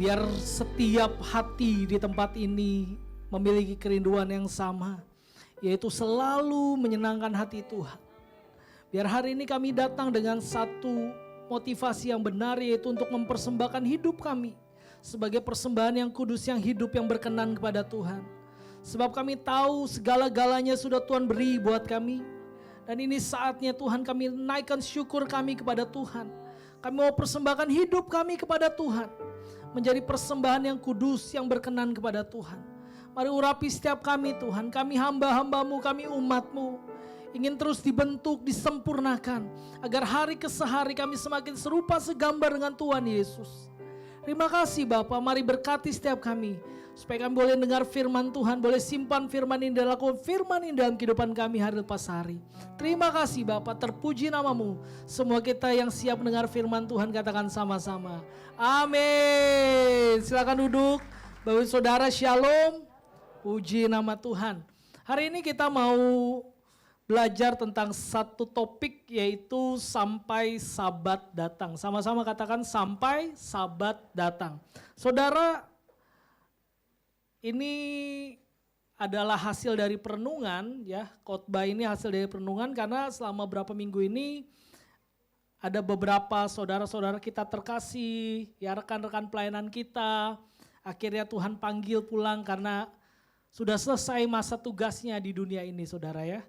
Biar setiap hati di tempat ini memiliki kerinduan yang sama, yaitu selalu menyenangkan hati Tuhan. Biar hari ini kami datang dengan satu motivasi yang benar, yaitu untuk mempersembahkan hidup kami sebagai persembahan yang kudus, yang hidup, yang berkenan kepada Tuhan. Sebab kami tahu segala-galanya sudah Tuhan beri buat kami. Dan ini saatnya Tuhan kami naikkan syukur kami kepada Tuhan. Kami mau persembahkan hidup kami kepada Tuhan, menjadi persembahan yang kudus, yang berkenan kepada Tuhan. Mari urapi setiap kami Tuhan, kami hamba-hambamu, kami umatmu. Ingin terus dibentuk, disempurnakan, agar hari ke hari kami semakin serupa segambar dengan Tuhan Yesus. Terima kasih Bapa, mari berkati setiap kami, supaya kami boleh dengar firman Tuhan, boleh simpan firman ini dan lakukan firman ini dalam kehidupan kami hari lepas hari. Terima kasih Bapa, terpuji namamu. Semua kita yang siap mendengar firman Tuhan katakan sama-sama, amin. Silakan duduk, Bapak Saudara, shalom, puji nama Tuhan. Hari ini kita mau belajar tentang satu topik, yaitu sampai Sabat datang. Sama-sama katakan sampai Sabat datang. Saudara, ini adalah hasil dari perenungan ya. Khotbah ini hasil dari perenungan karena selama beberapa minggu ini ada beberapa saudara-saudara kita terkasih, ya rekan-rekan pelayanan kita, akhirnya Tuhan panggil pulang karena sudah selesai masa tugasnya di dunia ini, saudara ya.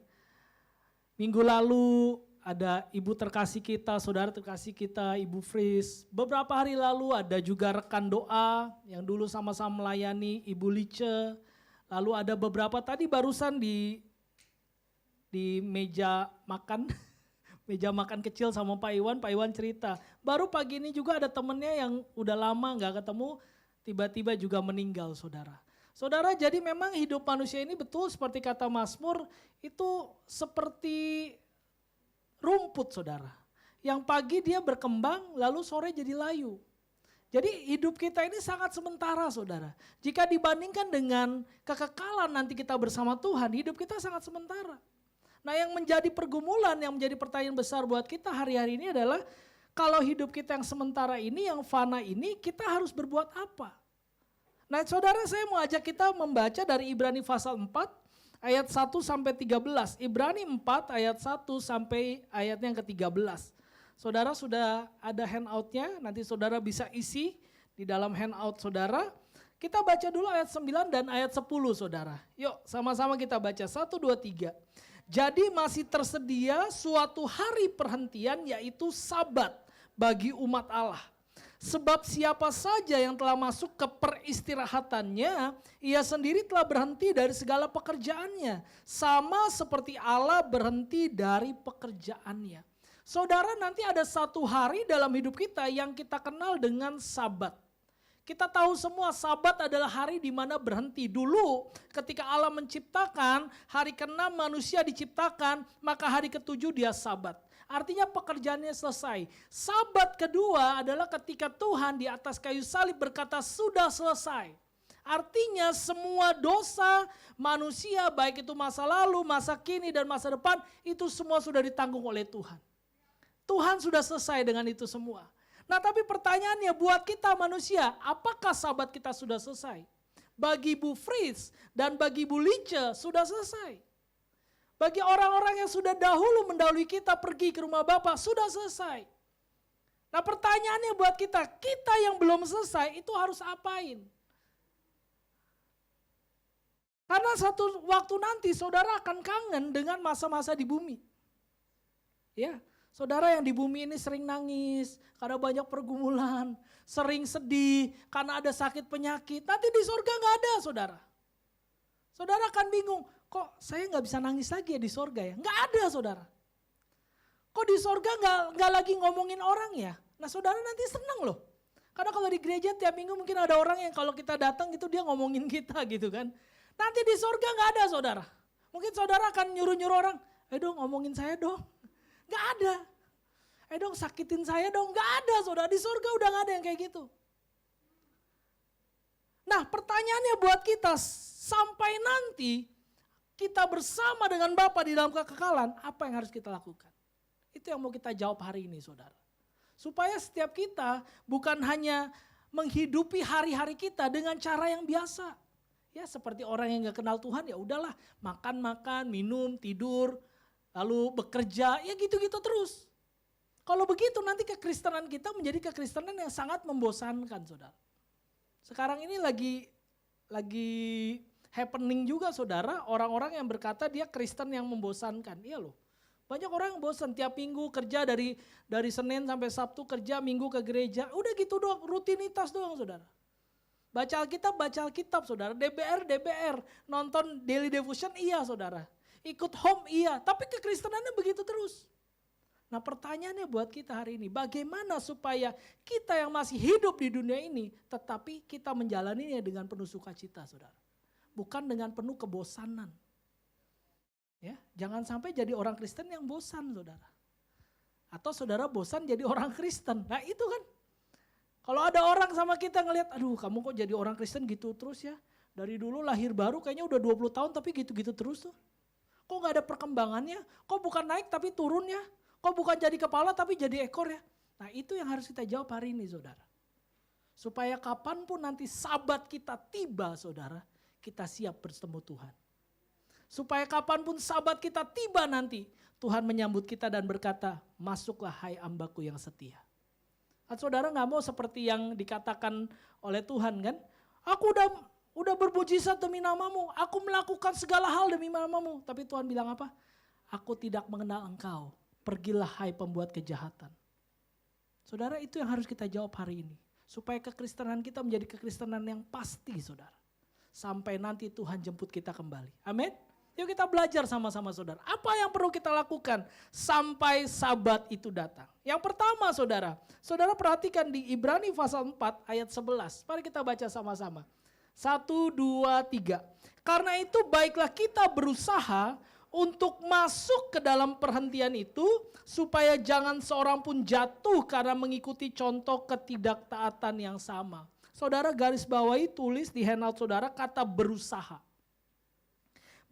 Minggu lalu ada ibu terkasih kita, saudara terkasih kita, Ibu Fris. Beberapa hari lalu ada juga rekan doa yang dulu sama-sama melayani, Ibu Lice. Lalu ada beberapa tadi barusan di meja makan, meja makan kecil sama Pak Iwan cerita. Baru pagi ini juga ada temennya yang udah lama gak ketemu, tiba-tiba juga meninggal, saudara. Saudara, jadi memang hidup manusia ini betul seperti kata Mazmur, itu seperti rumput, saudara. Yang pagi dia berkembang, lalu sore jadi layu. Jadi hidup kita ini sangat sementara, saudara. Jika dibandingkan dengan kekekalan nanti kita bersama Tuhan, hidup kita sangat sementara. Nah, yang menjadi pergumulan, yang menjadi pertanyaan besar buat kita hari-hari ini adalah, kalau hidup kita yang sementara ini, yang fana ini, kita harus berbuat apa? Nah, saudara, saya mau ajak kita membaca dari Ibrani pasal 4 ayat 1 sampai 13. Ibrani 4 ayat 1 sampai ayatnya yang ke-13. Saudara sudah ada handoutnya, nanti saudara bisa isi di dalam handout saudara. Kita baca dulu ayat 9 dan ayat 10, saudara. Yuk sama-sama kita baca, 1, 2, 3. Jadi masih tersedia suatu hari perhentian, yaitu Sabat bagi umat Allah. Sebab siapa saja yang telah masuk ke peristirahatannya, ia sendiri telah berhenti dari segala pekerjaannya. Sama seperti Allah berhenti dari pekerjaannya. Saudara, nanti ada satu hari dalam hidup kita yang kita kenal dengan Sabat. Kita tahu semua Sabat adalah hari di mana berhenti. Dulu ketika Allah menciptakan, hari ke-6 manusia diciptakan, maka hari ke-7 dia Sabat. Artinya pekerjaannya selesai. Sabat kedua adalah ketika Tuhan di atas kayu salib berkata sudah selesai. Artinya semua dosa manusia, baik itu masa lalu, masa kini dan masa depan, itu semua sudah ditanggung oleh Tuhan. Tuhan sudah selesai dengan itu semua. Nah, tapi pertanyaannya buat kita manusia, apakah Sabat kita sudah selesai? Bagi Bu Fritz dan bagi Bu Lice sudah selesai. Bagi orang-orang yang sudah dahulu mendahului kita pergi ke rumah Bapa, sudah selesai. Nah, pertanyaannya buat kita yang belum selesai itu harus apain? Karena satu waktu nanti saudara akan kangen dengan masa-masa di bumi. Ya, saudara yang di bumi ini sering nangis karena banyak pergumulan, sering sedih karena ada sakit penyakit. Nanti di surga nggak ada, saudara. Saudara akan bingung, kok saya nggak bisa nangis lagi ya di sorga ya? Nggak ada, saudara. Kok di sorga nggak lagi ngomongin orang ya? Nah, saudara nanti senang loh. Karena kalau di gereja tiap minggu mungkin ada orang yang kalau kita datang itu dia ngomongin kita gitu kan. Nanti di sorga nggak ada, saudara. Mungkin saudara akan nyuruh-nyuruh orang, dong ngomongin saya dong. Nggak ada. Dong sakitin saya dong. Nggak ada, saudara. Di sorga udah nggak ada yang kayak gitu. Nah, pertanyaannya buat kita, sampai nanti kita bersama dengan Bapa di dalam kekekalan, apa yang harus kita lakukan? Itu yang mau kita jawab hari ini, saudara. Supaya setiap kita bukan hanya menghidupi hari-hari kita dengan cara yang biasa. Ya seperti orang yang gak kenal Tuhan, ya udahlah makan, minum, tidur, lalu bekerja, ya gitu-gitu terus. Kalau begitu nanti kekristenan kita menjadi kekristenan yang sangat membosankan, saudara. Sekarang ini lagi happening juga, saudara, orang-orang yang berkata dia Kristen yang membosankan. Iya loh. Banyak orang yang bosan tiap minggu kerja dari Senin sampai Sabtu kerja, Minggu ke gereja. Udah gitu doang, rutinitas doang, saudara. Baca Alkitab, saudara. DBR. Nonton daily devotion, iya, saudara. Ikut home, iya. Tapi kekristenannya begitu terus. Nah pertanyaannya buat kita hari ini, bagaimana supaya kita yang masih hidup di dunia ini, tetapi kita menjalaninya dengan penuh sukacita, saudara. Bukan dengan penuh kebosanan. Ya, jangan sampai jadi orang Kristen yang bosan, saudara. Atau saudara bosan jadi orang Kristen. Nah itu kan, kalau ada orang sama kita ngelihat, aduh kamu kok jadi orang Kristen gitu terus ya. Dari dulu lahir baru kayaknya udah 20 tahun tapi gitu-gitu terus tuh. Kok gak ada perkembangannya, kok bukan naik tapi turun ya. Kok bukan jadi kepala tapi jadi ekor ya. Nah itu yang harus kita jawab hari ini, saudara. Supaya kapanpun nanti sabat kita tiba, saudara, kita siap bertemu Tuhan. Supaya kapanpun sabat kita tiba nanti, Tuhan menyambut kita dan berkata, masuklah hai hambaku yang setia. Kan saudara gak mau seperti yang dikatakan oleh Tuhan kan, aku udah bermujizat demi namamu, aku melakukan segala hal demi namamu. Tapi Tuhan bilang apa? Aku tidak mengenal engkau, pergilah hai pembuat kejahatan. Saudara itu yang harus kita jawab hari ini. Supaya kekristenan kita menjadi kekristenan yang pasti, saudara. Sampai nanti Tuhan jemput kita kembali. Amin. Yuk kita belajar sama-sama, saudara. Apa yang perlu kita lakukan sampai sabat itu datang? Yang pertama, saudara. Saudara perhatikan di Ibrani pasal 4 ayat 11. Mari kita baca sama-sama. 1, 2, 3. Karena itu baiklah kita berusaha untuk masuk ke dalam perhentian itu, supaya jangan seorang pun jatuh karena mengikuti contoh ketidaktaatan yang sama. Saudara garis bawahi, tulis di handout saudara kata berusaha.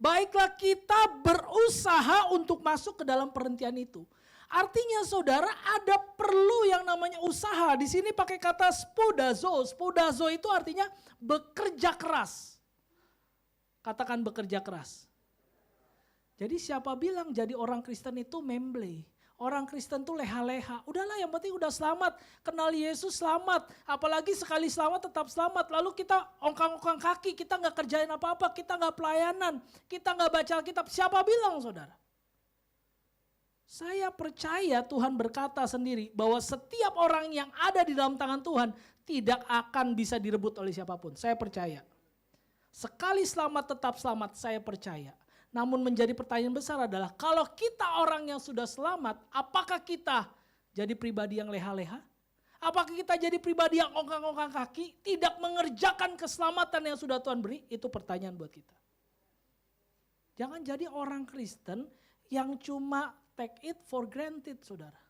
Baiklah kita berusaha untuk masuk ke dalam perhentian itu. Artinya saudara ada perlu yang namanya usaha. Di sini pakai kata spodazo. Spodazo itu artinya bekerja keras. Katakan bekerja keras. Jadi siapa bilang jadi orang Kristen itu memble. Orang Kristen itu leha-leha. Udahlah yang penting udah selamat. Kenal Yesus selamat. Apalagi sekali selamat tetap selamat. Lalu kita ongkang-ongkang kaki. Kita gak kerjain apa-apa. Kita gak pelayanan. Kita gak baca Alkitab. Siapa bilang, saudara? Saya percaya Tuhan berkata sendiri bahwa setiap orang yang ada di dalam tangan Tuhan tidak akan bisa direbut oleh siapapun. Saya percaya. Sekali selamat tetap selamat, saya percaya. Namun menjadi pertanyaan besar adalah kalau kita orang yang sudah selamat, apakah kita jadi pribadi yang leha-leha? Apakah kita jadi pribadi yang ongkang-ongkang kaki, tidak mengerjakan keselamatan yang sudah Tuhan beri? Itu pertanyaan buat kita. Jangan jadi orang Kristen yang cuma take it for granted, saudara.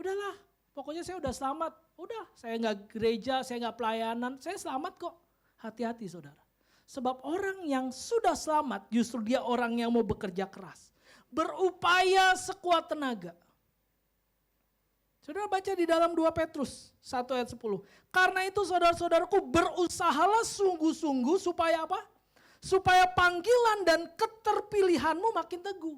Udahlah, pokoknya saya udah selamat. Udah, saya nggak gereja, saya nggak pelayanan, saya selamat kok. Hati-hati, saudara. Sebab orang yang sudah selamat justru dia orang yang mau bekerja keras. Berupaya sekuat tenaga. Saudara baca di dalam 2 Petrus 1 ayat 10. Karena itu saudara-saudaraku berusahalah sungguh-sungguh supaya apa? Supaya panggilan dan keterpilihanmu makin teguh.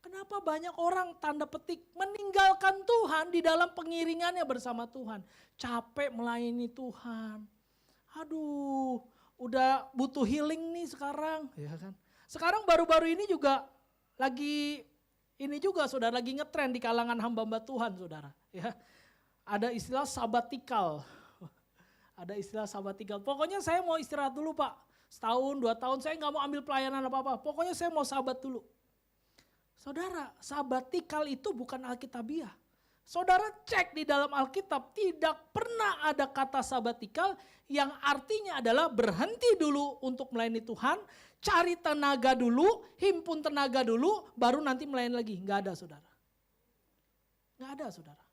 Kenapa banyak orang tanda petik meninggalkan Tuhan di dalam pengiringannya bersama Tuhan. Capek melayani Tuhan. Aduh, udah butuh healing nih sekarang, ya kan? Sekarang baru-baru ini juga lagi saudara, lagi ngetren di kalangan hamba-hamba Tuhan, saudara. Ya, ada istilah sabatikal, Pokoknya saya mau istirahat dulu Pak, setahun 2 tahun saya nggak mau ambil pelayanan apa-apa. Pokoknya saya mau sabat dulu. Saudara, sabatikal itu bukan alkitabiah. Saudara cek di dalam Alkitab tidak pernah ada kata sabatikal yang artinya adalah berhenti dulu untuk melayani Tuhan, cari tenaga dulu, himpun tenaga dulu, baru nanti melayani lagi. Enggak ada, saudara. Enggak ada, saudara.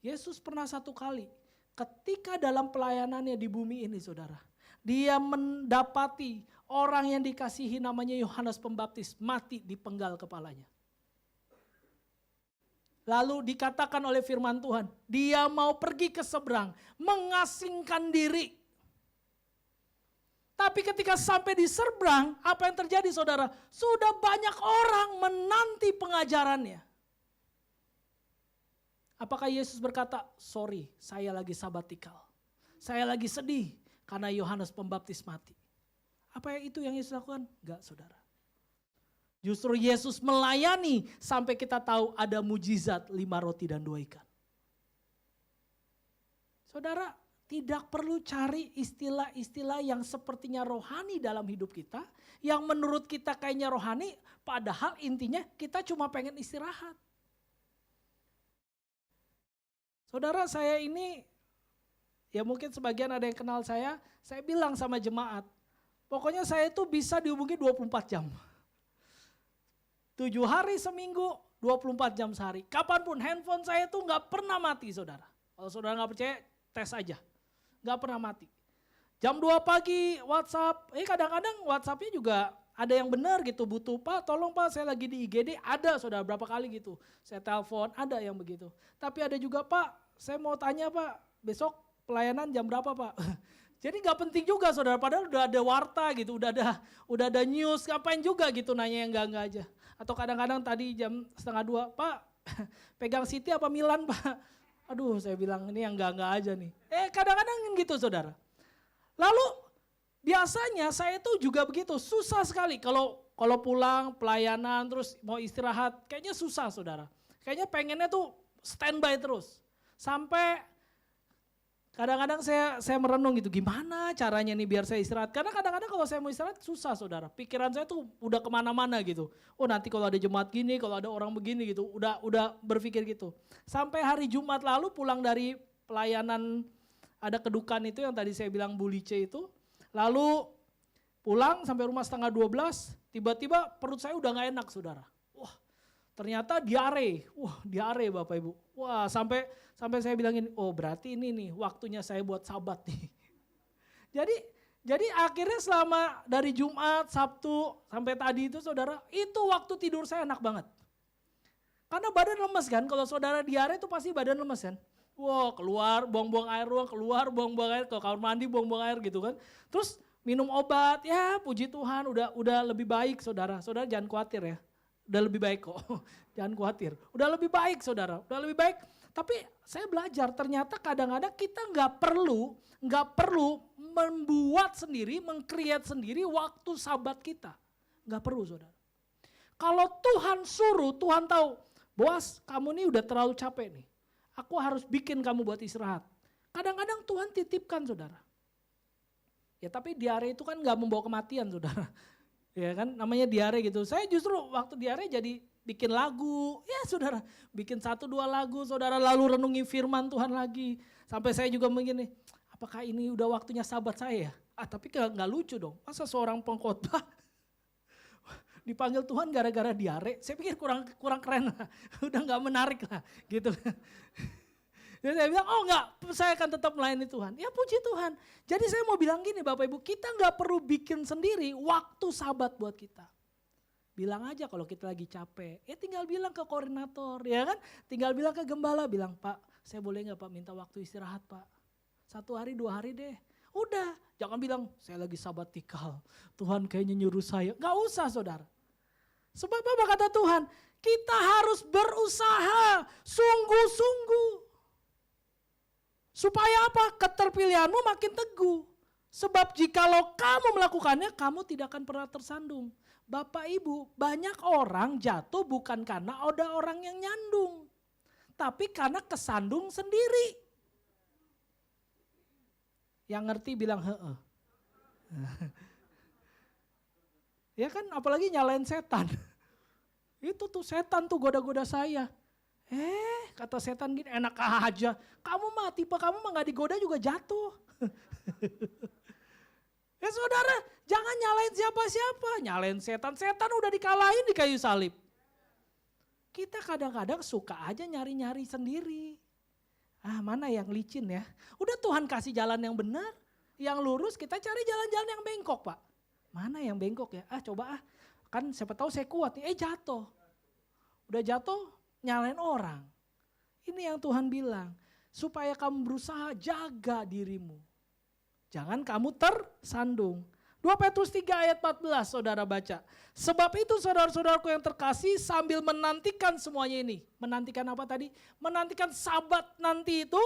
Yesus pernah satu kali ketika dalam pelayanannya di bumi ini, saudara, dia mendapati orang yang dikasihi namanya Yohanes Pembaptis mati dipenggal kepalanya. Lalu dikatakan oleh firman Tuhan, dia mau pergi ke seberang, mengasingkan diri. Tapi ketika sampai di seberang, apa yang terjadi saudara? Sudah banyak orang menanti pengajarannya. Apakah Yesus berkata, sorry saya lagi sabatikal. Saya lagi sedih karena Yohanes Pembaptis mati. Apa itu yang Yesus lakukan? Enggak saudara. Justru Yesus melayani sampai kita tahu ada mujizat 5 roti dan 2 ikan. Saudara, tidak perlu cari istilah-istilah yang sepertinya rohani dalam hidup kita. Yang menurut kita kayaknya rohani, padahal intinya kita cuma pengen istirahat. Saudara, saya ini, ya mungkin sebagian ada yang kenal saya bilang sama jemaat, pokoknya saya itu bisa dihubungi 24 jam. 7 hari seminggu, 24 jam sehari. Kapanpun handphone saya itu gak pernah mati saudara. Kalau saudara gak percaya, tes aja. Gak pernah mati. Jam 2 pagi WhatsApp, kadang-kadang WhatsAppnya juga ada yang benar gitu, butuh Pak tolong Pak saya lagi di IGD, ada saudara berapa kali gitu. Saya telepon, ada yang begitu. Tapi ada juga Pak, saya mau tanya Pak, besok pelayanan jam berapa Pak? Jadi gak penting juga saudara, padahal udah ada warta gitu, udah ada news, ngapain juga gitu nanya yang enggak aja. Atau kadang-kadang tadi jam 1:30, Pak pegang City apa Milan Pak? Aduh saya bilang ini yang enggak aja nih. Kadang-kadang gitu saudara. Lalu biasanya saya tuh juga begitu, susah sekali kalau pulang pelayanan terus mau istirahat, kayaknya susah saudara. Kayaknya pengennya tuh standby terus. Sampai kadang-kadang saya merenung gitu, gimana caranya nih biar saya istirahat. Karena kadang-kadang kalau saya mau istirahat susah saudara. Pikiran saya tuh udah kemana-mana gitu. Oh nanti kalau ada jemaat gini, kalau ada orang begini gitu. Udah berpikir gitu. Sampai hari Jumat lalu pulang dari pelayanan ada kedukaan itu yang tadi saya bilang bulice itu. Lalu pulang sampai rumah 11:30, tiba-tiba perut saya udah gak enak saudara. Wah ternyata diare. Wah diare Bapak Ibu. Wah sampai saya bilangin, oh berarti ini nih waktunya saya buat sabat nih. Jadi akhirnya selama dari Jumat, Sabtu sampai tadi itu saudara, itu waktu tidur saya enak banget. Karena badan lemes kan, kalau saudara diare itu pasti badan lemes kan. Wow keluar buang-buang air ruang, keluar buang-buang air, ke kamar mandi buang-buang air gitu kan. Terus minum obat, ya puji Tuhan udah lebih baik saudara. Saudara jangan khawatir ya, udah lebih baik kok, jangan khawatir. Udah lebih baik saudara, udah lebih baik. Tapi saya belajar ternyata kadang-kadang kita nggak perlu membuat sendiri, meng-create sendiri waktu sabat kita. Nggak perlu saudara. Kalau Tuhan suruh, Tuhan tahu, Boas kamu nih udah terlalu capek nih. Aku harus bikin kamu buat istirahat. Kadang-kadang Tuhan titipkan saudara. Ya tapi diare itu kan nggak membawa kematian saudara. Ya kan namanya diare gitu. Saya justru waktu diare jadi bikin lagu, ya saudara, bikin 1-2 lagu saudara, lalu renungi firman Tuhan lagi. Sampai saya juga begini, apakah ini udah waktunya sabat saya ya? Tapi gak lucu dong, masa seorang pengkhotbah dipanggil Tuhan gara-gara diare, saya pikir kurang keren lah, udah gak menarik lah gitu. Jadi saya bilang, oh enggak, saya akan tetap melayani Tuhan. Ya puji Tuhan. Jadi saya mau bilang gini Bapak Ibu, kita gak perlu bikin sendiri waktu sabat buat kita. Bilang aja kalau kita lagi capek, ya tinggal bilang ke koordinator ya kan. Tinggal bilang ke gembala, bilang Pak saya boleh gak Pak minta waktu istirahat Pak. 1 hari 2 hari deh. Udah jangan bilang saya lagi sabatikal, Tuhan kayaknya nyuruh saya. Gak usah saudara. Sebab apa kata Tuhan? Kita harus berusaha sungguh-sungguh. Supaya apa? Keterpilihanmu makin teguh. Sebab jikalau kamu melakukannya, kamu tidak akan pernah tersandung. Bapak Ibu, banyak orang jatuh bukan karena ada orang yang nyandung. Tapi karena kesandung sendiri. Yang ngerti bilang heeh. Ya kan apalagi nyalain setan. Itu tuh setan tuh goda-goda saya. Kata setan gini enak aja. Kamu mah tipe kamu mah gak digoda juga jatuh. Ya saudara, jangan nyalain siapa-siapa, nyalain setan. Setan udah dikalahin di kayu salib. Kita kadang-kadang suka aja nyari-nyari sendiri. Mana yang licin ya? Udah Tuhan kasih jalan yang benar, yang lurus, kita cari jalan-jalan yang bengkok Pak. Mana yang bengkok ya? Coba kan siapa tahu saya kuat nih, jatuh. Udah jatuh nyalain orang. Ini yang Tuhan bilang, supaya kamu berusaha jaga dirimu. Jangan kamu tersandung. 2 Petrus 3 ayat 14 saudara baca. Sebab itu saudara-saudaraku yang terkasih sambil menantikan semuanya ini. Menantikan apa tadi? Menantikan sabat nanti itu.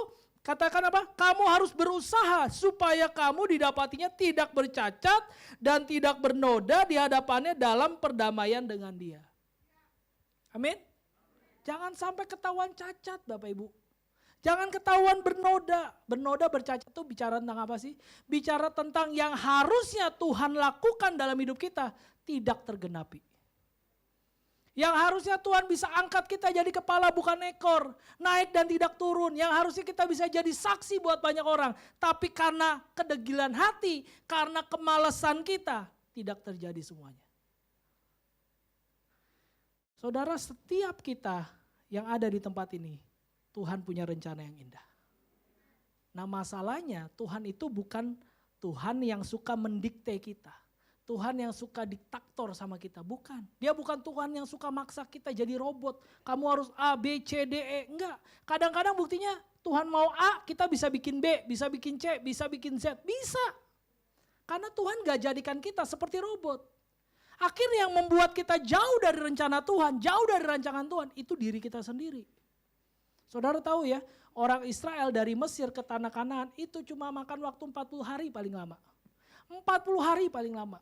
Katakan apa? Kamu harus berusaha supaya kamu didapatinya tidak bercacat dan tidak bernoda di hadapannya dalam perdamaian dengan Dia. Amin. Jangan sampai ketahuan cacat Bapak Ibu. Jangan ketahuan bernoda. Bernoda bercacat itu bicara tentang apa sih? Bicara tentang yang harusnya Tuhan lakukan dalam hidup kita tidak tergenapi. Yang harusnya Tuhan bisa angkat kita jadi kepala bukan ekor. Naik dan tidak turun. Yang harusnya kita bisa jadi saksi buat banyak orang. Tapi karena kedegilan hati, karena kemalasan kita, tidak terjadi semuanya. Saudara, setiap kita yang ada di tempat ini, Tuhan punya rencana yang indah. Nah masalahnya Tuhan itu bukan Tuhan yang suka mendikte kita. Tuhan yang suka diktator sama kita, bukan. Dia bukan Tuhan yang suka maksa kita jadi robot. Kamu harus A, B, C, D, E, enggak. Kadang-kadang buktinya Tuhan mau A, kita bisa bikin B, bisa bikin C, bisa bikin Z, bisa. Karena Tuhan gak jadikan kita seperti robot. Akhirnya yang membuat kita jauh dari rencana Tuhan, jauh dari rancangan Tuhan, itu diri kita sendiri. Saudara tahu ya, orang Israel dari Mesir ke tanah Kanaan itu cuma makan waktu 40 hari paling lama. 40 hari paling lama.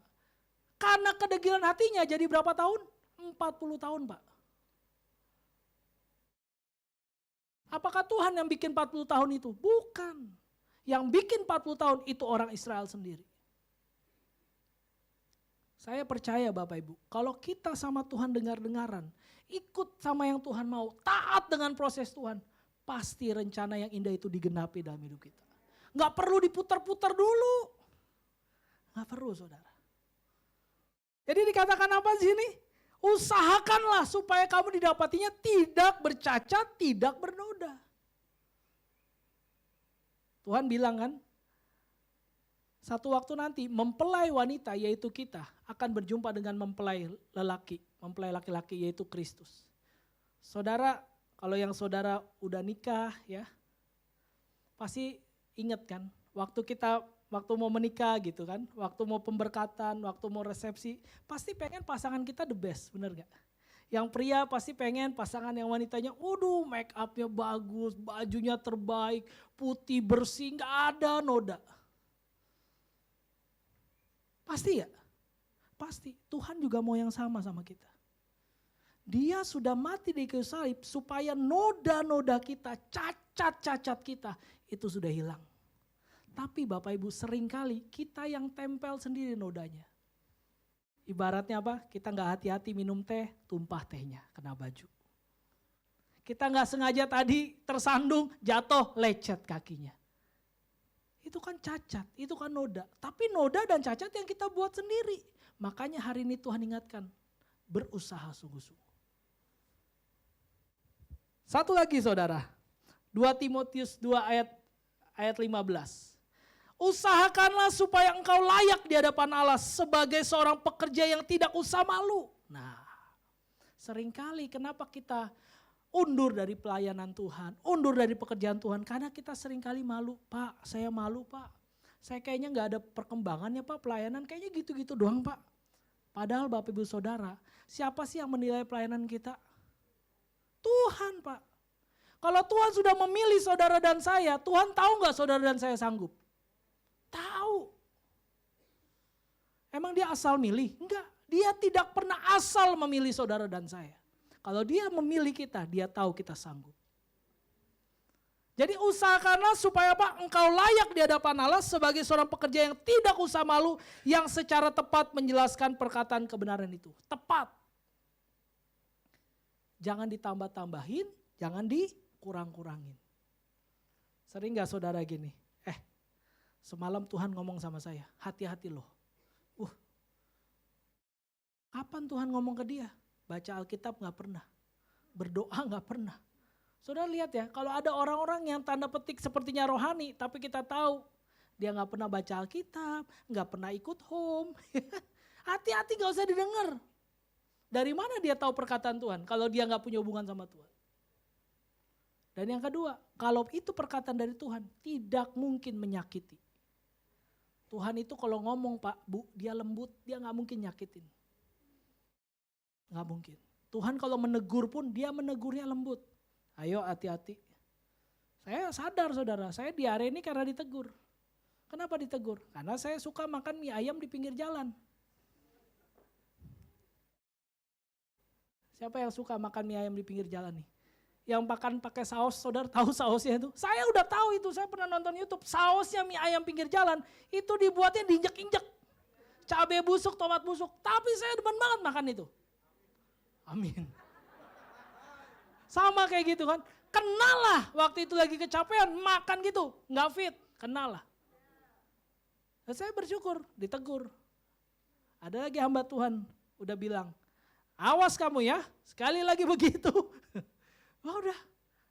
Karena kedegilan hatinya jadi berapa tahun? 40 tahun Pak. Apakah Tuhan yang bikin 40 tahun itu? Bukan. Yang bikin 40 tahun itu orang Israel sendiri. Saya percaya Bapak Ibu, kalau kita sama Tuhan dengar-dengaran, ikut sama yang Tuhan mau, taat dengan proses Tuhan, pasti rencana yang indah itu digenapi dalam hidup kita. Gak perlu diputar-putar dulu. Gak perlu saudara. Jadi dikatakan apa di sini? Usahakanlah supaya kamu didapatinya tidak bercacat, tidak bernoda. Tuhan bilang kan, satu waktu nanti mempelai wanita yaitu kita akan berjumpa dengan mempelai laki-laki yaitu Kristus. Saudara, kalau yang saudara udah nikah ya, pasti ingat kan, waktu mau menikah gitu kan, waktu mau pemberkatan, waktu mau resepsi, pasti pengen pasangan kita the best, bener gak? Yang pria pasti pengen pasangan yang wanitanya, make upnya bagus, bajunya terbaik, putih bersih, gak ada noda. Pasti ya? Pasti. Tuhan juga mau yang sama kita. Dia sudah mati di kayu salib supaya noda-noda kita, cacat-cacat kita itu sudah hilang. Tapi Bapak Ibu seringkali kita yang tempel sendiri nodanya. Ibaratnya apa? Kita gak hati-hati minum teh, tumpah tehnya kena baju. Kita gak sengaja tadi tersandung, jatuh, lecet kakinya. Itu kan cacat, itu kan noda. Tapi noda dan cacat yang kita buat sendiri. Makanya hari ini Tuhan ingatkan, berusaha sungguh-sungguh. Satu lagi saudara, 2 Timotius 2 ayat 15. Usahakanlah supaya engkau layak di hadapan Allah sebagai seorang pekerja yang tidak usah malu. Nah, seringkali kenapa kita undur dari pelayanan Tuhan, undur dari pekerjaan Tuhan, karena kita seringkali malu. Pak, saya malu Pak, saya kayaknya gak ada perkembangannya Pak, pelayanan kayaknya gitu-gitu doang Pak. Padahal Bapak Ibu Saudara, siapa sih yang menilai pelayanan kita? Tuhan Pak. Kalau Tuhan sudah memilih saudara dan saya, Tuhan tahu gak saudara dan saya sanggup? Tahu. Emang dia asal milih? Enggak, dia tidak pernah asal memilih saudara dan saya. Kalau dia memilih kita, dia tahu kita sanggup. Jadi usahakanlah supaya apa? Engkau layak di hadapan Allah sebagai seorang pekerja yang tidak usah malu, yang secara tepat menjelaskan perkataan kebenaran itu. Tepat. Jangan ditambah-tambahin, jangan dikurang-kurangin. Sering gak saudara gini? Semalam Tuhan ngomong sama saya, hati-hati loh. Kapan Tuhan ngomong ke dia? Baca Alkitab gak pernah, berdoa gak pernah. Saudara lihat ya, kalau ada orang-orang yang tanda petik sepertinya rohani, tapi kita tahu dia gak pernah baca Alkitab, gak pernah ikut home. Hati-hati gak usah didengar. Dari mana dia tahu perkataan Tuhan kalau dia gak punya hubungan sama Tuhan? Dan yang kedua, kalau itu perkataan dari Tuhan, tidak mungkin menyakiti. Tuhan itu kalau ngomong Pak, Bu, dia lembut, dia gak mungkin nyakitin. Gak mungkin. Tuhan kalau menegur pun, dia menegurnya lembut. Ayo hati-hati. Saya sadar saudara, saya diare ini karena ditegur. Kenapa ditegur? Karena saya suka makan mie ayam di pinggir jalan. Siapa yang suka makan mie ayam di pinggir jalan nih? Yang makan pakai saus, saudara tahu sausnya itu? Saya udah tahu itu, saya pernah nonton YouTube. Sausnya mie ayam pinggir jalan, itu dibuatnya diinjek-injek. Cabai busuk, tomat busuk. Tapi saya demen banget makan itu. Amin. Sama kayak gitu kan. Kenalah waktu itu lagi kecapean, makan gitu. Nggak fit, kenalah. Dan saya bersyukur, ditegur. Ada lagi hamba Tuhan, udah bilang, awas kamu ya, sekali lagi begitu. Wah udah,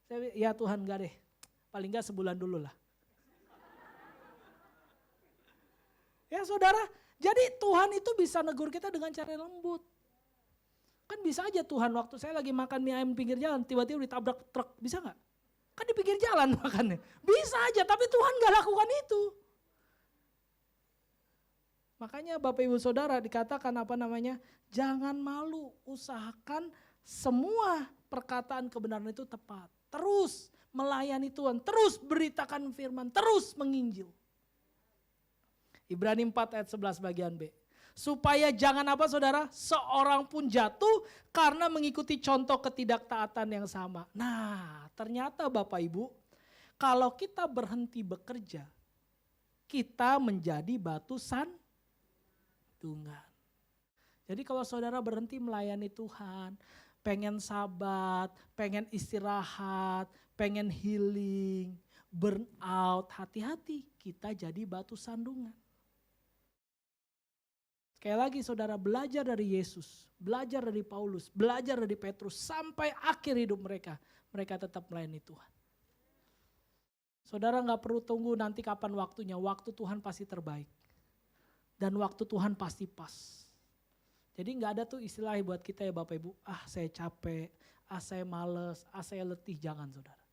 saya, ya Tuhan enggak deh, paling enggak sebulan dulu lah. Ya saudara, jadi Tuhan itu bisa negur kita dengan cara lembut. Kan bisa aja Tuhan waktu saya lagi makan mie ayam pinggir jalan, tiba-tiba ditabrak truk, bisa gak? Kan di pinggir jalan makannya. Bisa aja, tapi Tuhan gak lakukan itu. Makanya Bapak Ibu Saudara dikatakan apa namanya, jangan malu, usahakan semua perkataan kebenaran itu tepat. Terus melayani Tuhan, terus beritakan firman, terus menginjil. Ibrani 4 ayat 11 bagian B. Supaya jangan apa saudara, seorang pun jatuh karena mengikuti contoh ketidaktaatan yang sama. Nah ternyata Bapak Ibu, kalau kita berhenti bekerja, kita menjadi batu sandungan. Jadi kalau saudara berhenti melayani Tuhan, pengen sabat, pengen istirahat, pengen healing, burn out, hati-hati kita jadi batu sandungan. Sekali lagi saudara belajar dari Yesus, belajar dari Paulus, belajar dari Petrus sampai akhir hidup mereka, mereka tetap melayani Tuhan. Saudara gak perlu tunggu nanti kapan waktunya, waktu Tuhan pasti terbaik. Dan waktu Tuhan pasti pas. Jadi gak ada tuh istilah buat kita ya Bapak Ibu, saya capek, saya males, saya letih, jangan saudara.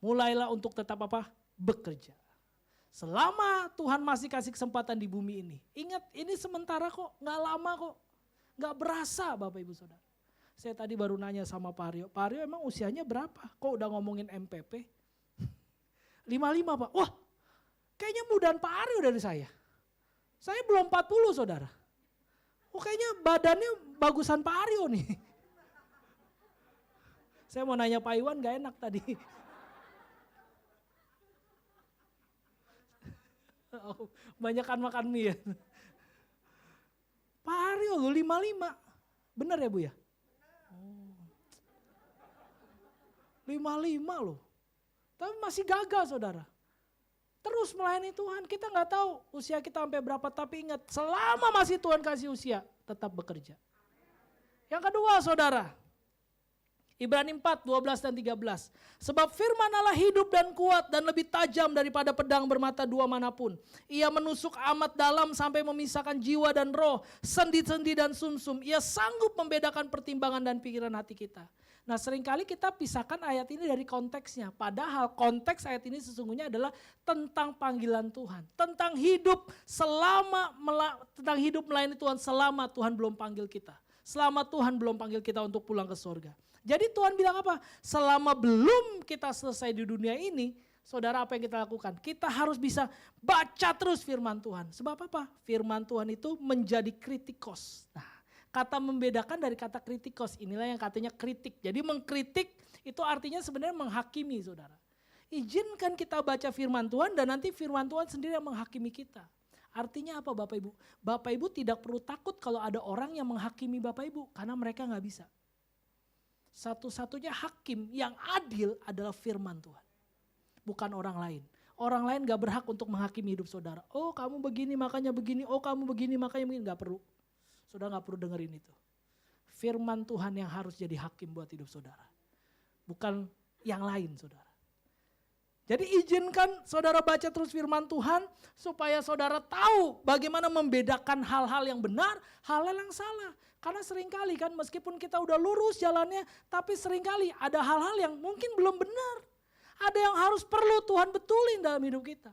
Mulailah untuk tetap apa? Bekerja. Selama Tuhan masih kasih kesempatan di bumi ini. Ingat ini sementara kok, gak lama kok. Gak berasa Bapak Ibu Saudara. Saya tadi baru nanya sama Pak Aryo, Pak Aryo emang usianya berapa? Kok udah ngomongin MPP? 55 Pak, wah kayaknya mudaan Pak Aryo dari saya. Saya belum 40 saudara. Oh kayaknya badannya bagusan Pak Aryo nih. Saya mau nanya Pak Iwan gak enak tadi. Banyakan makan mie ya. Pak Aryo loh 55. Bener ya Bu ya? Oh. 55 loh. Tapi masih gagal saudara. Terus melayani Tuhan, kita gak tahu usia kita sampai berapa, tapi ingat selama masih Tuhan kasih usia, tetap bekerja. Yang kedua saudara, Ibrani 4, 12 dan 13. Sebab firman Allah hidup dan kuat dan lebih tajam daripada pedang bermata dua manapun. Ia menusuk amat dalam sampai memisahkan jiwa dan roh, sendi-sendi dan sumsum. Ia sanggup membedakan pertimbangan dan pikiran hati kita. Nah seringkali kita pisahkan ayat ini dari konteksnya. Padahal konteks ayat ini sesungguhnya adalah tentang panggilan Tuhan. Tentang hidup tentang hidup melayani Tuhan selama Tuhan belum panggil kita. Selama Tuhan belum panggil kita untuk pulang ke surga. Jadi Tuhan bilang apa? Selama belum kita selesai di dunia ini, saudara apa yang kita lakukan? Kita harus bisa baca terus firman Tuhan. Sebab apa? Firman Tuhan itu menjadi kritikos. Nah, kata membedakan dari kata kritikos, inilah yang katanya kritik. Jadi mengkritik itu artinya sebenarnya menghakimi saudara. Izinkan kita baca firman Tuhan dan nanti firman Tuhan sendiri yang menghakimi kita. Artinya apa Bapak Ibu? Bapak Ibu tidak perlu takut kalau ada orang yang menghakimi Bapak Ibu karena mereka gak bisa. Satu-satunya hakim yang adil adalah firman Tuhan. Bukan orang lain. Orang lain gak berhak untuk menghakimi hidup saudara. Oh kamu begini makanya begini, oh kamu begini makanya begini. Gak perlu. Saudara gak perlu dengerin itu. Firman Tuhan yang harus jadi hakim buat hidup saudara. Bukan yang lain saudara. Jadi izinkan saudara baca terus firman Tuhan supaya saudara tahu bagaimana membedakan hal-hal yang benar, hal-hal yang salah. Karena seringkali kan meskipun kita udah lurus jalannya, tapi seringkali ada hal-hal yang mungkin belum benar. Ada yang harus perlu Tuhan betulin dalam hidup kita.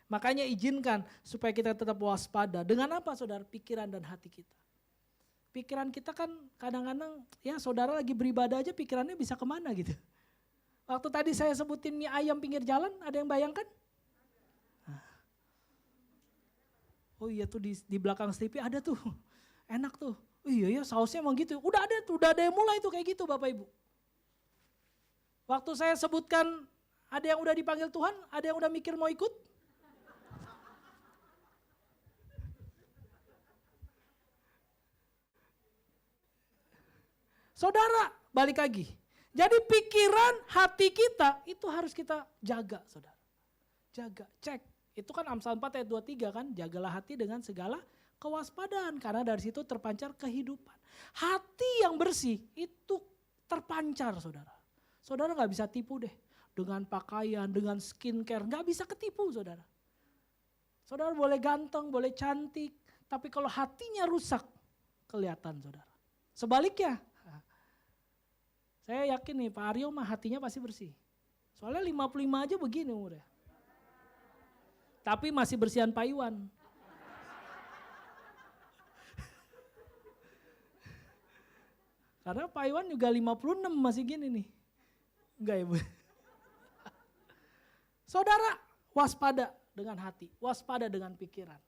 Makanya izinkan supaya kita tetap waspada. Dengan apa saudara? Pikiran dan hati kita. Pikiran kita kan kadang-kadang ya saudara lagi beribadah aja pikirannya bisa kemana gitu. Waktu tadi saya sebutin mie ayam pinggir jalan, ada yang bayangkan? Oh iya tuh di belakang Sleepy ada tuh, enak tuh. Oh iya ya sausnya emang gitu, udah ada yang mulai tuh kayak gitu Bapak Ibu. Waktu saya sebutkan ada yang udah dipanggil Tuhan, ada yang udah mikir mau ikut. Saudara, balik lagi. Jadi pikiran hati kita itu harus kita jaga saudara. Jaga, cek. Itu kan Amsal 4 ayat 23 kan, jagalah hati dengan segala kewaspadaan. Karena dari situ terpancar kehidupan. Hati yang bersih itu terpancar saudara. Saudara gak bisa tipu deh. Dengan pakaian, dengan skincare, gak bisa ketipu saudara. Saudara boleh ganteng, boleh cantik. Tapi kalau hatinya rusak, kelihatan saudara. Sebaliknya, saya yakin nih Pak Aryo mah hatinya pasti bersih. Soalnya 55 aja begini umurnya. Tapi masih bersihan Pak Iwan. Karena Pak Iwan juga 56 masih gini nih. Enggak ya Bu? Saudara waspada dengan hati, waspada dengan pikiran.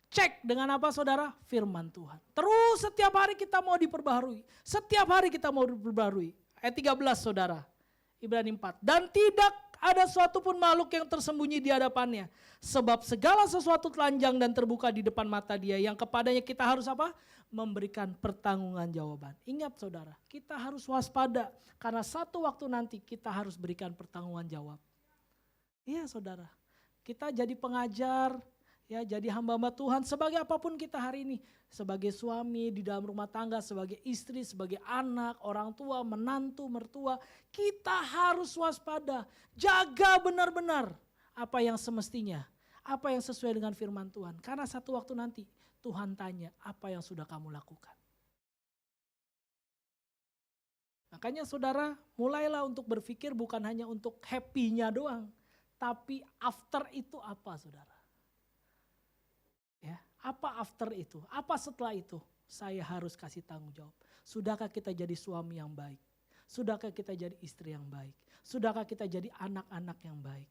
Cek dengan apa saudara? Firman Tuhan. Terus setiap hari kita mau diperbaharui. Setiap hari kita mau diperbaharui. Ayat 13 saudara. Ibrani 4. Dan tidak ada suatu pun makhluk yang tersembunyi di hadapannya. Sebab segala sesuatu telanjang dan terbuka di depan mata dia. Yang kepadanya kita harus apa? Memberikan pertanggungan jawaban. Ingat saudara, kita harus waspada. Karena satu waktu nanti kita harus berikan pertanggungan jawab. Iya saudara, kita jadi pengajar, ya jadi hamba-hamba Tuhan sebagai apapun kita hari ini. Sebagai suami di dalam rumah tangga, sebagai istri, sebagai anak, orang tua, menantu, mertua. Kita harus waspada, jaga benar-benar apa yang semestinya. Apa yang sesuai dengan firman Tuhan. Karena satu waktu nanti Tuhan tanya apa yang sudah kamu lakukan. Makanya saudara mulailah untuk berpikir bukan hanya untuk happy-nya doang. Tapi after itu apa saudara? Ya, apa after itu? Apa setelah itu? Saya harus kasih tanggung jawab. Sudahkah kita jadi suami yang baik? Sudahkah kita jadi istri yang baik? Sudahkah kita jadi anak-anak yang baik?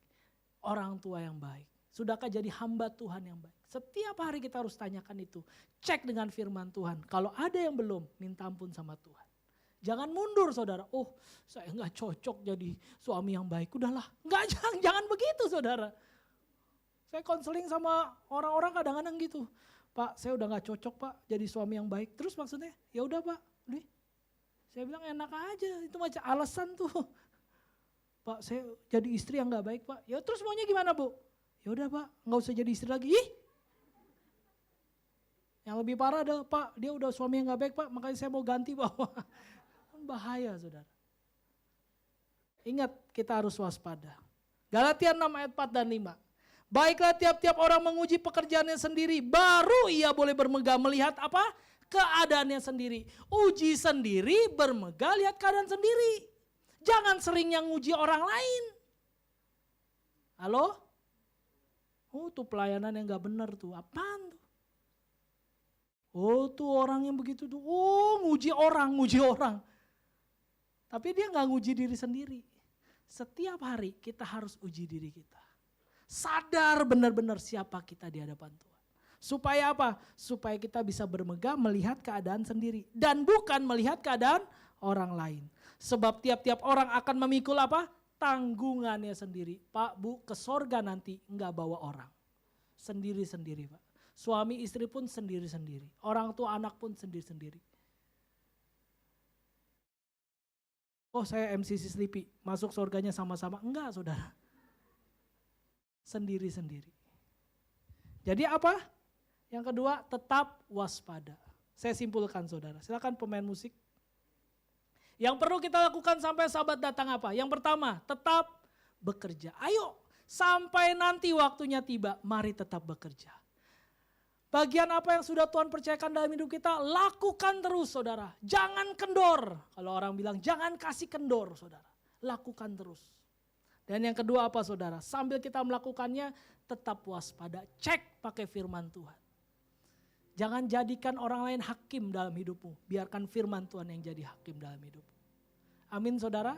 Orang tua yang baik? Sudahkah jadi hamba Tuhan yang baik? Setiap hari kita harus tanyakan itu. Cek dengan firman Tuhan. Kalau ada yang belum, minta ampun sama Tuhan. Jangan mundur saudara. Oh saya gak cocok jadi suami yang baik. Udahlah. Jangan begitu saudara. Saya konseling sama orang-orang kadang-kadang gitu. Pak saya udah gak cocok pak jadi suami yang baik. Terus maksudnya ya udah pak. Saya bilang enak aja. Itu macam alasan tuh. Pak saya jadi istri yang gak baik pak. Ya terus maunya gimana bu? Ya udah pak gak usah jadi istri lagi. Ih. Yang lebih parah ada pak dia udah suami yang gak baik pak. Makanya saya mau ganti pak. Bahaya saudara. Ingat kita harus waspada. Galatia 6 ayat 4 dan 5. Baiklah tiap-tiap orang menguji pekerjaannya sendiri. Baru ia boleh bermegah melihat apa? Keadaannya sendiri. Uji sendiri, bermegah lihat keadaan sendiri. Jangan sering yang nguji orang lain. Halo? Oh tuh pelayanan yang gak benar tuh. Apaan tuh? Oh tuh orang yang begitu tuh. Oh nguji orang. Tapi dia gak nguji diri sendiri. Setiap hari kita harus uji diri kita. Sadar benar-benar siapa kita di hadapan Tuhan. Supaya apa? Supaya kita bisa bermegah melihat keadaan sendiri. Dan bukan melihat keadaan orang lain. Sebab tiap-tiap orang akan memikul apa? Tanggungannya sendiri. Pak, Bu, ke sorga nanti enggak bawa orang. Sendiri-sendiri Pak. Suami istri pun sendiri-sendiri. Orang tua anak pun sendiri-sendiri. Oh saya MCC Sleepy, masuk surganya sama-sama. Enggak saudara. Sendiri-sendiri. Jadi apa? Yang kedua tetap waspada. Saya simpulkan saudara, silakan pemain musik. Yang perlu kita lakukan sampai sahabat datang apa? Yang pertama tetap bekerja. Ayo sampai nanti waktunya tiba, mari tetap bekerja. Bagian apa yang sudah Tuhan percayakan dalam hidup kita, lakukan terus saudara. Jangan kendor. Kalau orang bilang jangan kasih kendor saudara. lakukan terus. Dan yang kedua apa saudara? Sambil kita melakukannya tetap waspada. Cek pakai firman Tuhan. Jangan jadikan orang lain hakim dalam hidupmu. Biarkan firman Tuhan yang jadi hakim dalam hidupmu. Amin saudara?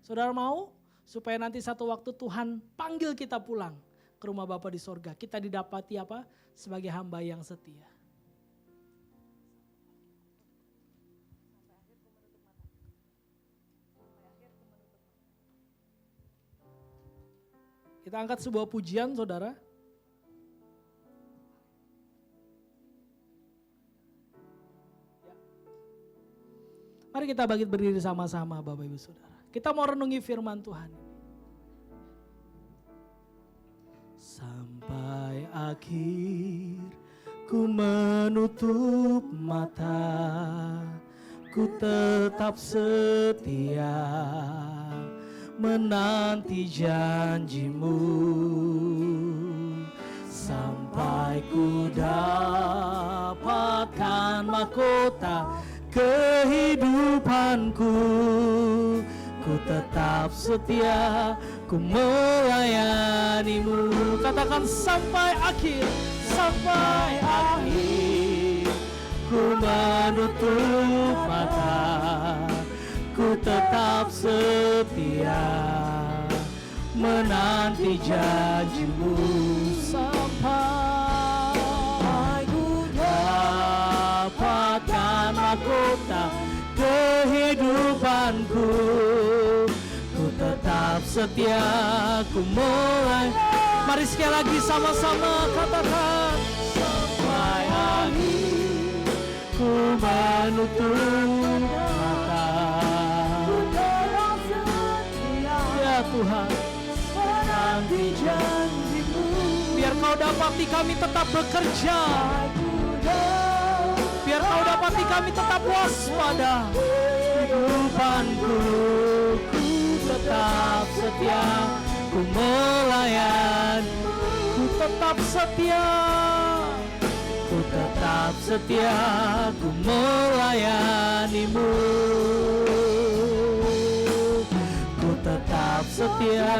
Saudara mau? Supaya nanti satu waktu Tuhan panggil kita pulang ke rumah Bapa di sorga. Kita didapati apa? Sebagai hamba yang setia. Kita angkat sebuah pujian saudara. Mari kita berdiri sama-sama Bapak Ibu Saudara. Kita mau renungi firman Tuhan. Sampai akhir ku menutup mata, ku tetap setia menanti janjimu, sampai ku dapatkan mahkota kehidupanku. Ku tetap setia, ku melayanimu. Katakan sampai akhir, sampai akhir ku menutup mata, ku tetap setia menanti janjimu, sampai ku dapatkan mahkota kehidupanku. Ku tetap setia, ku mulai. Mari sekali lagi sama-sama katakan sampai akhir ku menutup mata. Tuhan, menanti janjimu. Biar kau dapati kami tetap bekerja, biar kau dapati kami tetap waspada. Kehidupanku, ku tetap setia, ku melayan, ku tetap setia, ku tetap setia, ku melayanimu. Tetap setia,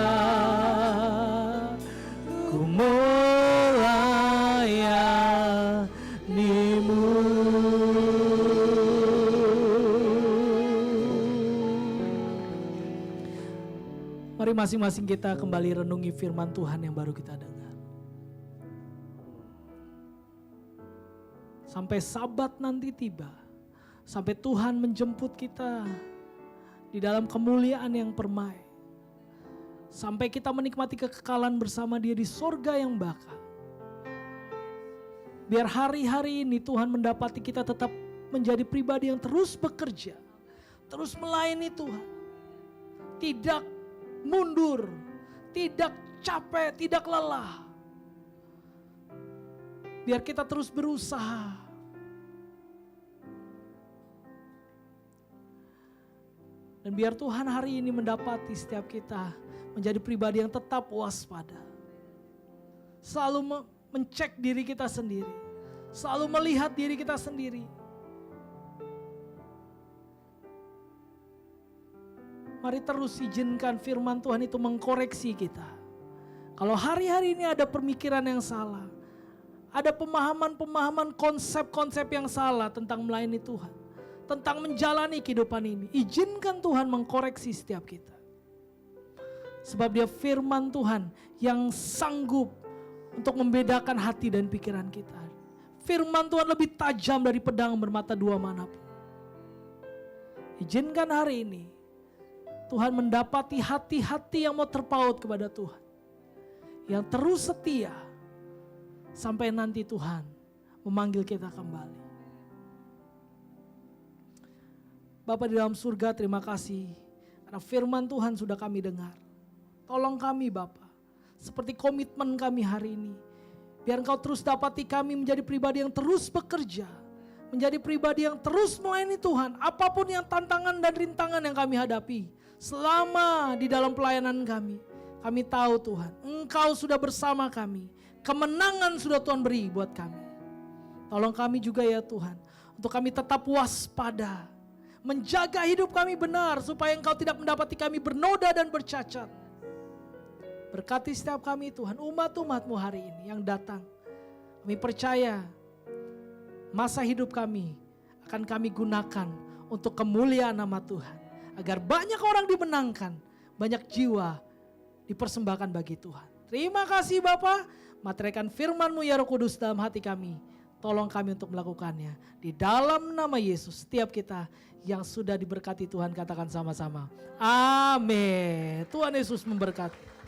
ku melayanimu. Mari masing-masing kita kembali renungi firman Tuhan yang baru kita dengar. Sampai Sabat nanti tiba, sampai Tuhan menjemput kita di dalam kemuliaan yang permai. Sampai kita menikmati kekekalan bersama Dia di sorga yang bakal. Biar hari-hari ini Tuhan mendapati kita tetap menjadi pribadi yang terus bekerja, terus melayani Tuhan. Tidak mundur, tidak capek, tidak lelah. Biar kita terus berusaha. Dan biar Tuhan hari ini mendapati setiap kita menjadi pribadi yang tetap waspada. Selalu mencek diri kita sendiri. Selalu melihat diri kita sendiri. Mari terus izinkan firman Tuhan itu mengkoreksi kita. Kalau hari-hari ini ada pemikiran yang salah, ada pemahaman-pemahaman konsep-konsep yang salah tentang melayani Tuhan, tentang menjalani kehidupan ini, izinkan Tuhan mengkoreksi setiap kita. Sebab Dia firman Tuhan yang sanggup untuk membedakan hati dan pikiran kita. Firman Tuhan lebih tajam dari pedang bermata dua manapun. Izinkan hari ini Tuhan mendapati hati-hati yang mau terpaut kepada Tuhan, yang terus setia sampai nanti Tuhan memanggil kita kembali. Bapa di dalam surga, terima kasih karena firman Tuhan sudah kami dengar. Tolong kami Bapa, seperti komitmen kami hari ini. Biar Engkau terus dapati kami menjadi pribadi yang terus bekerja. Menjadi pribadi yang terus melayani Tuhan. Apapun yang tantangan dan rintangan yang kami hadapi. Selama di dalam pelayanan kami. Kami tahu Tuhan, Engkau sudah bersama kami. Kemenangan sudah Tuhan beri buat kami. Tolong kami juga ya Tuhan, untuk kami tetap waspada. menjaga hidup kami benar, supaya Engkau tidak mendapati kami bernoda dan bercacat. Berkati setiap kami Tuhan, umat-umat-Mu hari ini yang datang. Kami percaya masa hidup kami akan kami gunakan untuk kemuliaan nama Tuhan. Agar banyak orang dimenangkan, banyak jiwa dipersembahkan bagi Tuhan. Terima kasih Bapa, materaikan firman-Mu ya Roh Kudus dalam hati kami. Tolong kami untuk melakukannya. Di dalam nama Yesus, setiap kita yang sudah diberkati Tuhan katakan sama-sama. Amin. Tuhan Yesus memberkati.